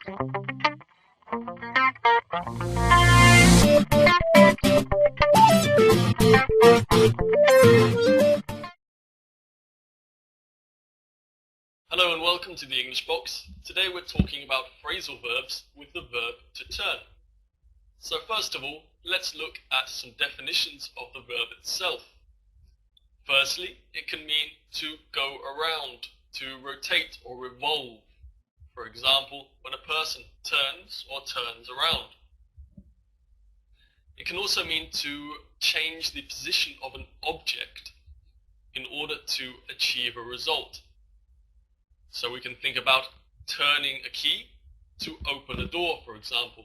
Hello and welcome to the English Box. Today we're talking about phrasal verbs with the verb to turn. So first of all, let's look at some definitions of the verb itself. Firstly, it can mean to go around, to rotate or revolve. For example, when a person turns or turns around. It can also mean to change the position of an object in order to achieve a result. So we can think about turning a key to open a door, for example,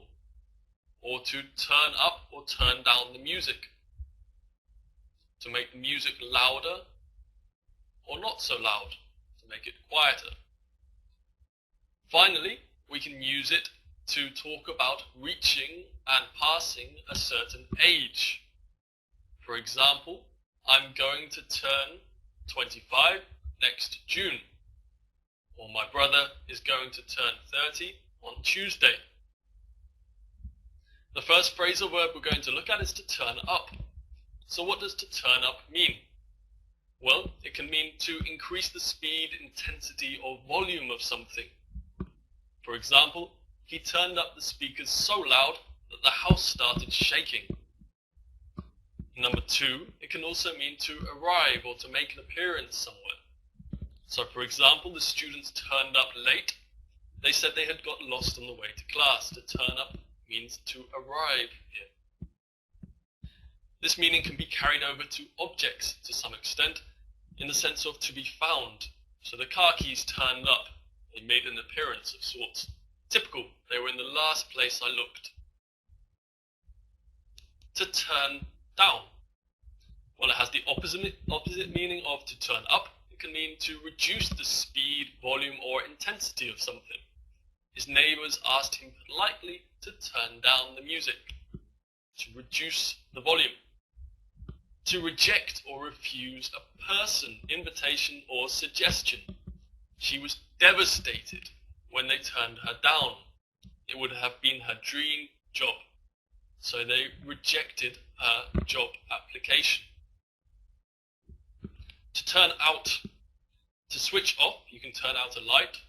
or to turn up or turn down the music, to make the music louder or not so loud, to make it quieter. Finally, we can use it to talk about reaching and passing a certain age. For example, I'm going to turn 25 next June. Or my brother is going to turn 30 on Tuesday. The first phrasal verb we're going to look at is to turn up. So what does to turn up mean? Well, it can mean to increase the speed, intensity or volume of something. For example, he turned up the speakers so loud that the house started shaking. Number 2, it can also mean to arrive or to make an appearance somewhere. So for example, the students turned up late. They said they had got lost on the way to class. To turn up means to arrive here. This meaning can be carried over to objects to some extent, in the sense of to be found. So the car keys turned up. They made an appearance of sorts. Typical, they were in the last place I looked. To turn down. Well, it has the opposite meaning of to turn up. Can mean to reduce the speed, volume or intensity of something. His neighbours asked him politely to turn down the music, to reduce the volume. To reject or refuse a person, invitation or suggestion. She was devastated when they turned her down. It would have been her dream job, so they rejected her job application. To turn out. To switch off, you can turn out a light.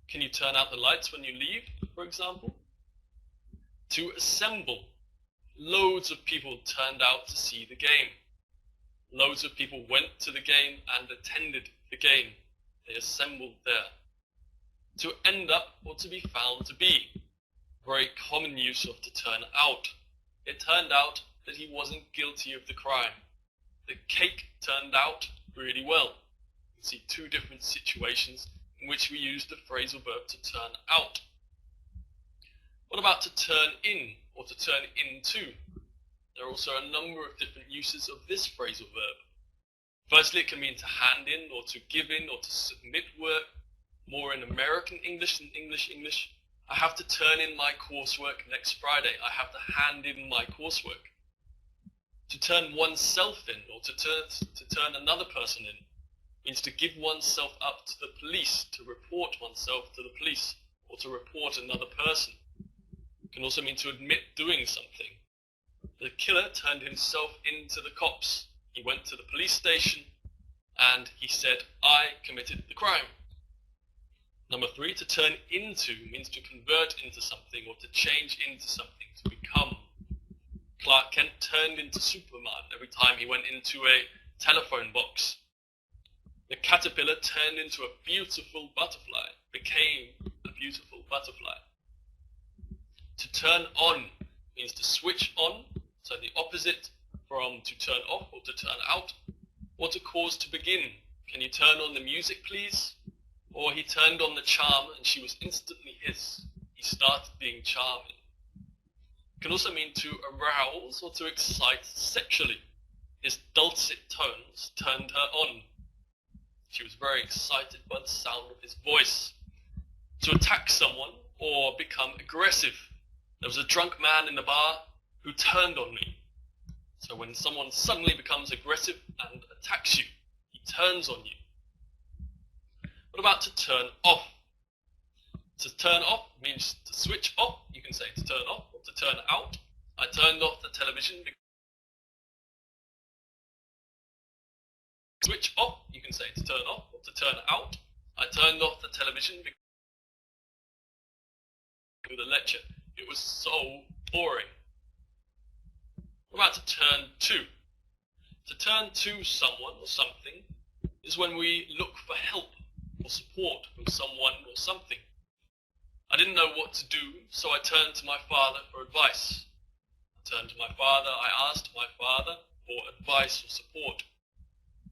Can you turn out the lights when you leave, for example? To assemble. Loads of people turned out to see the game. Loads of people went to the game and attended the game. They assembled there. To end up or to be found to be. Very common use of to turn out. It turned out that he wasn't guilty of the crime. The cake turned out really well. You can see two different situations in which we use the phrasal verb to turn out. What about to turn in or to turn into? There are also a number of different uses of this phrasal verb. Firstly, it can mean to hand in or to give in or to submit work. More in American English than English. I have to turn in my coursework next Friday. I have to hand in my coursework. To turn oneself in or to turn another person in means to give oneself up to the police, to report oneself to the police, or to report another person. It can also mean to admit doing something. The killer turned himself into the cops. He went to the police station and he said, I committed the crime. Number 3, to turn into means to convert into something or to change into something, to become. Clark Kent turned into Superman every time he went into a telephone box. The caterpillar turned into a beautiful butterfly, became a beautiful butterfly. To turn on means to switch on, so the opposite from to turn off or to turn out, or to cause to begin. Can you turn on the music, please? Or he turned on the charm and she was instantly his. He started being charming. It can also mean to arouse or to excite sexually. His dulcet tones turned her on. She was very excited by the sound of his voice. To attack someone or become aggressive. There was a drunk man in the bar who turned on me. So when someone suddenly becomes aggressive and attacks you, he turns on you. What about to turn off? To turn off means to switch off. You can say to turn off or to turn out. I turned off the television because switch off. You can say to turn off or to turn out. I turned off the television because of the lecture. It was so boring. What about to turn to? To turn to someone or something is when we look for help or support from someone or something. I didn't know what to do, so I turned to my father for advice. I turned to my father. I asked my father for advice or support.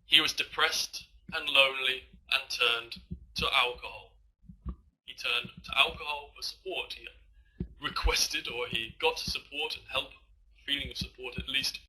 He was depressed and lonely and turned to alcohol. He turned to alcohol for support. He requested, or he got support and help, a feeling of support at least.